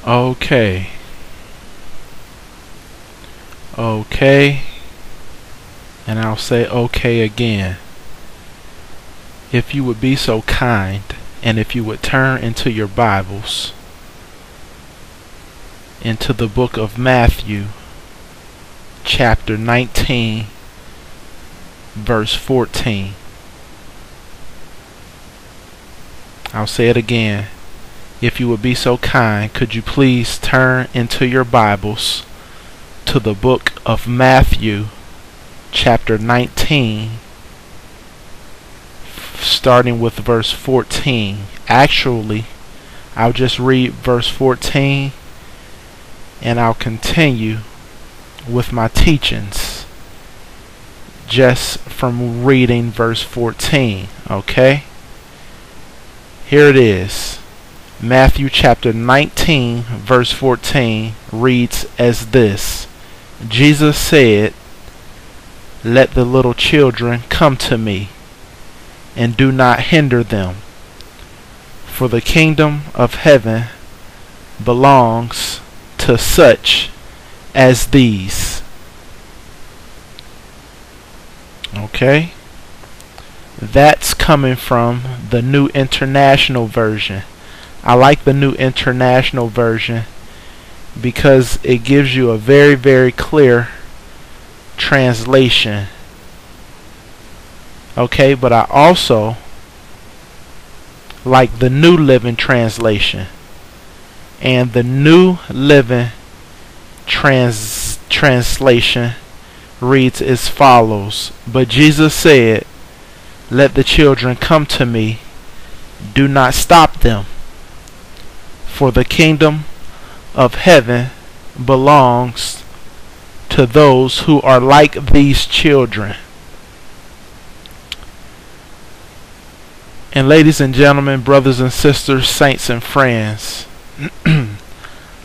Okay. Okay. And I'll say okay again. If you would be so kind, and if you would turn into your Bibles, into the book of Matthew, chapter 19, verse 14. I'll say it again. If you would be so kind, could you please turn into your Bibles to the book of Matthew, chapter 19, starting with verse 14. Actually, I'll just read verse 14 and I'll continue with my teachings just from reading verse 14. Okay? Here it is. Matthew chapter 19 verse 14 reads as this. Jesus said, "Let the little children come to me, and do not hinder them, for the kingdom of heaven belongs to such as these." Okay? That's coming from the New International Version. I like the New International Version because it gives you a very, very clear translation. Okay, but I also like the New Living Translation. And the New Living Translation reads as follows. But Jesus said, "Let the children come to me. Do not stop them. For the kingdom of heaven belongs to those who are like these children." And ladies and gentlemen, brothers and sisters, saints and friends,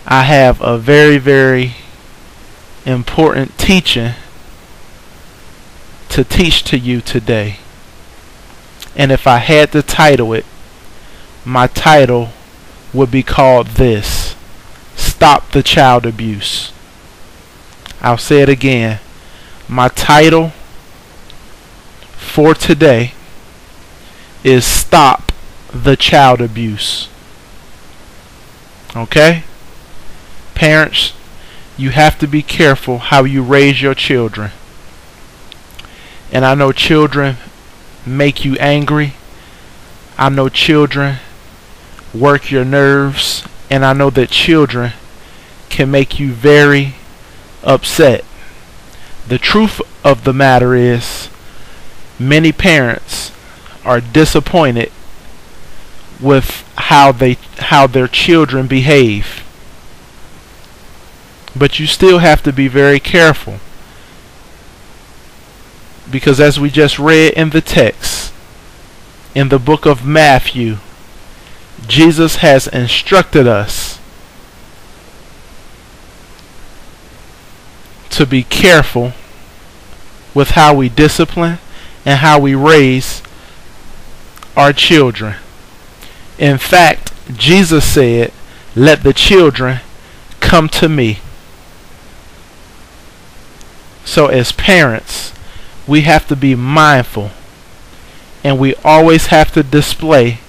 I have a very, very important teaching to teach to you today. And if I had to title it, my title would be called this: Stop the Child Abuse. I'll say it again. My title for today is Stop the Child Abuse. Okay? Parents, you have to be careful how you raise your children. And I know children make you angry. I know children work your nerves. And I know that children can make you very upset. The truth of the matter is, many parents are disappointed with how their children behave. But you still have to be very careful, because as we just read in the text in the book of Matthew, Jesus has instructed us to be careful with how we discipline and how we raise our children. In fact, Jesus said, "Let the children come to me." So as parents, we have to be mindful, and we always have to display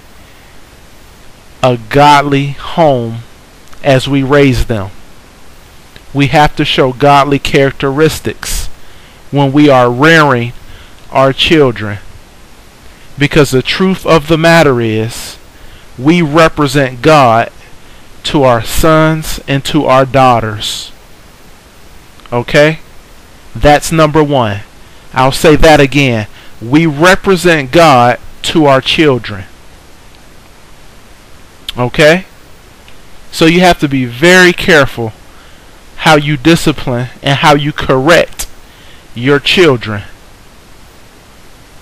a godly home as we raise them. We have to show godly characteristics when we are rearing our children, because the truth of the matter is, we represent God to our sons and to our daughters. Okay? That's number one. I'll say that again. We represent God to our children. Okay? So you have to be very careful how you discipline and how you correct your children,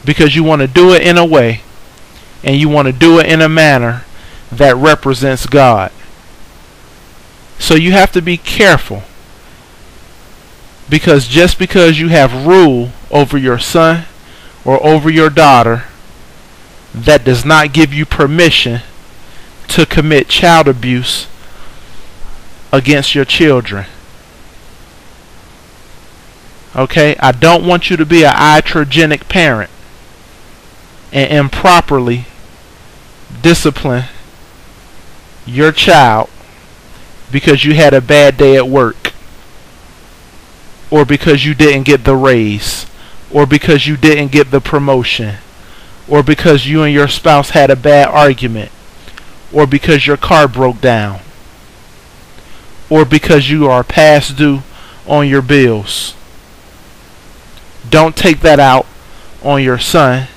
because you want to do it in a way, and you want to do it in a manner that represents God. So you have to be careful, because just because you have rule over your son or over your daughter, that does not give you permission to commit child abuse against your children. Okay? I don't want you to be an iatrogenic parent and improperly discipline your child because you had a bad day at work, or because you didn't get the raise, or because you didn't get the promotion, or because you and your spouse had a bad argument, or because your car broke down, or because you are past due on your bills. Don't take that out on your son.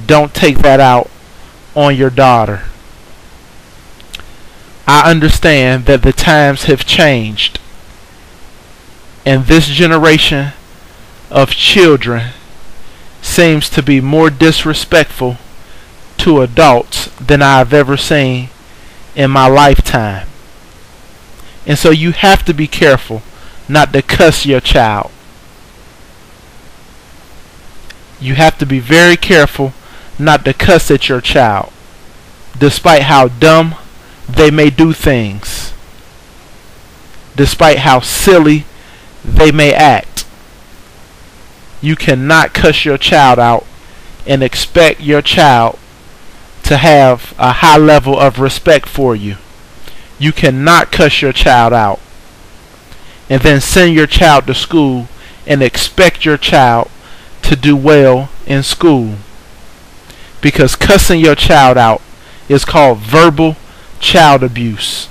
Don't take that out on your daughter. I understand that the times have changed, and this generation of children seems to be more disrespectful to adults than I've ever seen in my lifetime. And so you have to be careful not to cuss your child. You have to be very careful not to cuss at your child, despite how dumb they may do things, despite how silly they may act. You cannot cuss your child out and expect your child to have a high level of respect for you. You cannot cuss your child out and then send your child to school and expect your child to do well in school. Because cussing your child out is called verbal child abuse.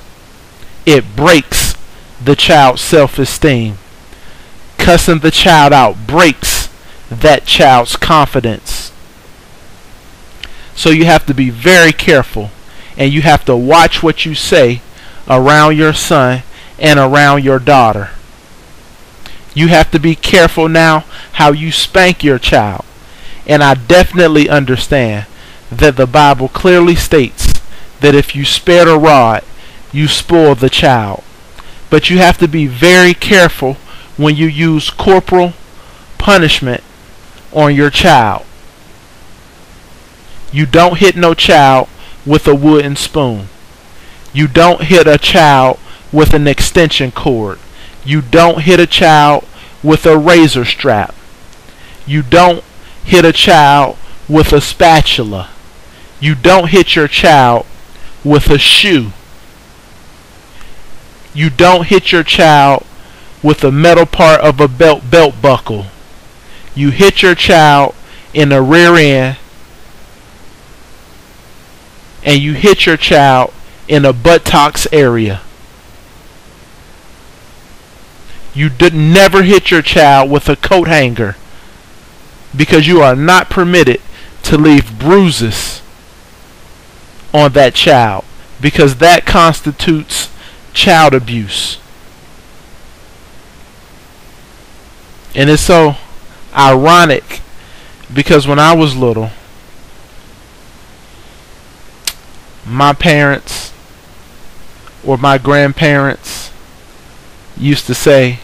It breaks the child's self-esteem. Cussing the child out breaks that child's confidence. So you have to be very careful, and you have to watch what you say around your son and around your daughter. You have to be careful now how you spank your child. And I definitely understand that the Bible clearly states that if you spare the rod, you spoil the child. But you have to be very careful when you use corporal punishment on your child. You don't hit no child with a wooden spoon. You don't hit a child with an extension cord. You don't hit a child with a razor strap. You don't hit a child with a spatula. You don't hit your child with a shoe. You don't hit your child with a metal part of a belt buckle. You hit your child in the rear end, and you hit your child in a buttocks area. You never hit your child with a coat hanger, because you are not permitted to leave bruises on that child, because that constitutes child abuse. And it's so ironic, because when I was little, my parents or my grandparents used to say,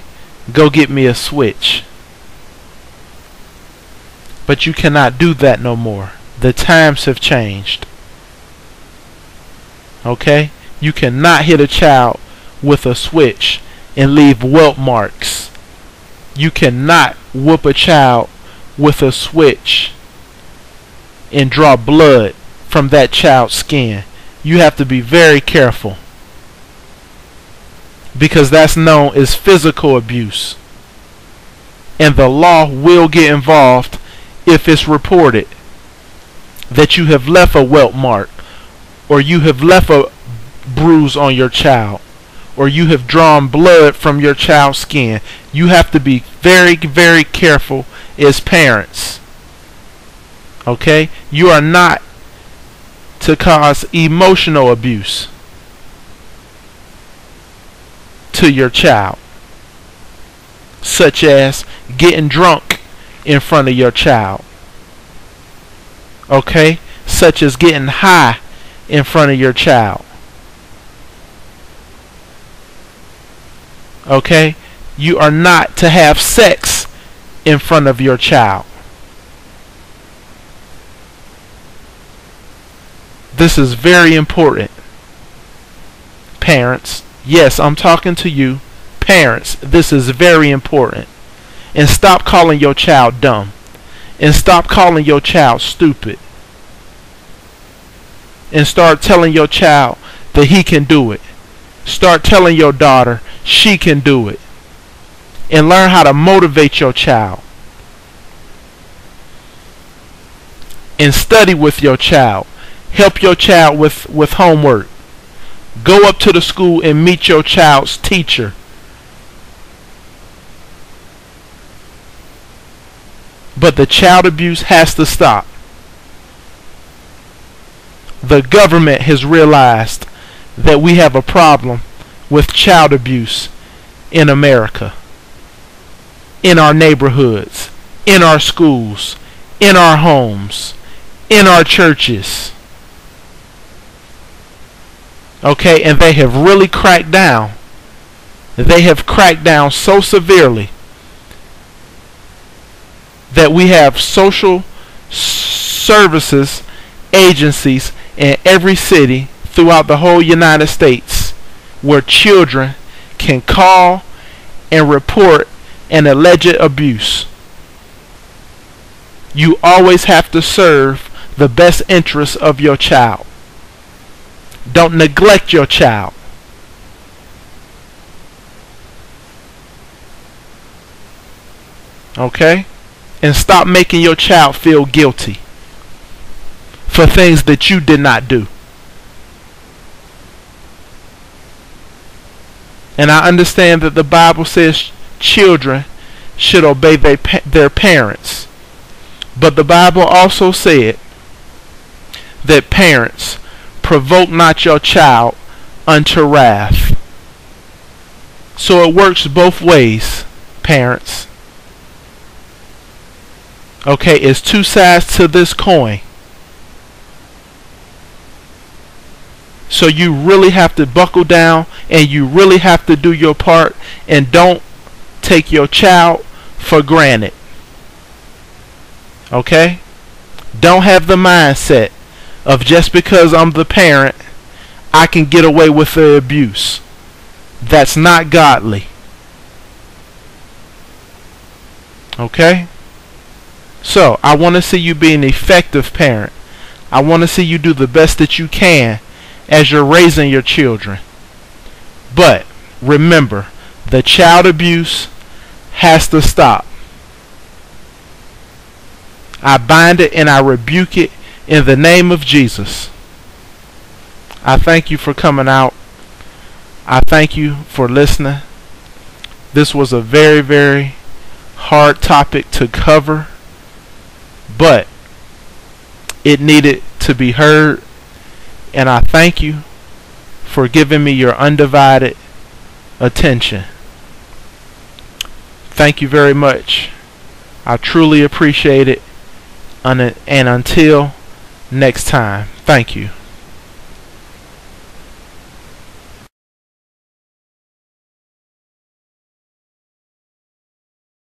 "Go get me a switch." But you cannot do that no more. The times have changed. Okay? You cannot hit a child with a switch and leave welt marks. You cannot whoop a child with a switch and draw blood from that child's skin. You have to be very careful, because that's known as physical abuse. And the law will get involved if it's reported that you have left a welt mark, or you have left a bruise on your child, or you have drawn blood from your child's skin. You have to be very, very careful as parents. Okay? You are not to cause emotional abuse to your child, such as getting drunk in front of your child. Okay? Such as getting high in front of your child. Okay? You are not to have sex in front of your child. This is very important, parents. Yes, I'm talking to you, parents. This is very important. And stop calling your child dumb. And stop calling your child stupid. And start telling your child that he can do it. Start telling your daughter she can do it. And learn how to motivate your child. And study with your child. Help your child with homework. Go up to the school and meet your child's teacher. But the child abuse has to stop. The government has realized that we have a problem with child abuse in America, in our neighborhoods, in our schools, in our homes, in our churches. Okay, and they have really cracked down. They have cracked down so severely that we have social services agencies in every city throughout the whole United States where children can call and report an alleged abuse. You always have to serve the best interests of your child. Don't neglect your child. Okay? And stop making your child feel guilty for things that you did not do. And I understand that the Bible says children should obey their parents. But the Bible also said that parents, provoke not your child unto wrath. So it works both ways, parents. Okay, it's two sides to this coin. So you really have to buckle down and you really have to do your part, and don't take your child for granted. Okay? Don't have the mindset of just because I'm the parent, I can get away with the abuse. That's not godly. Okay? So, I want to see you be an effective parent. I want to see you do the best that you can as you're raising your children. But, remember, the child abuse has to stop. I bind it and I rebuke it in the name of Jesus. I thank you for coming out. I thank you for listening. This was a very, very hard topic to cover, but it needed to be heard. And I thank you for giving me your undivided attention. Thank you very much. I truly appreciate it. And until next time, thank you.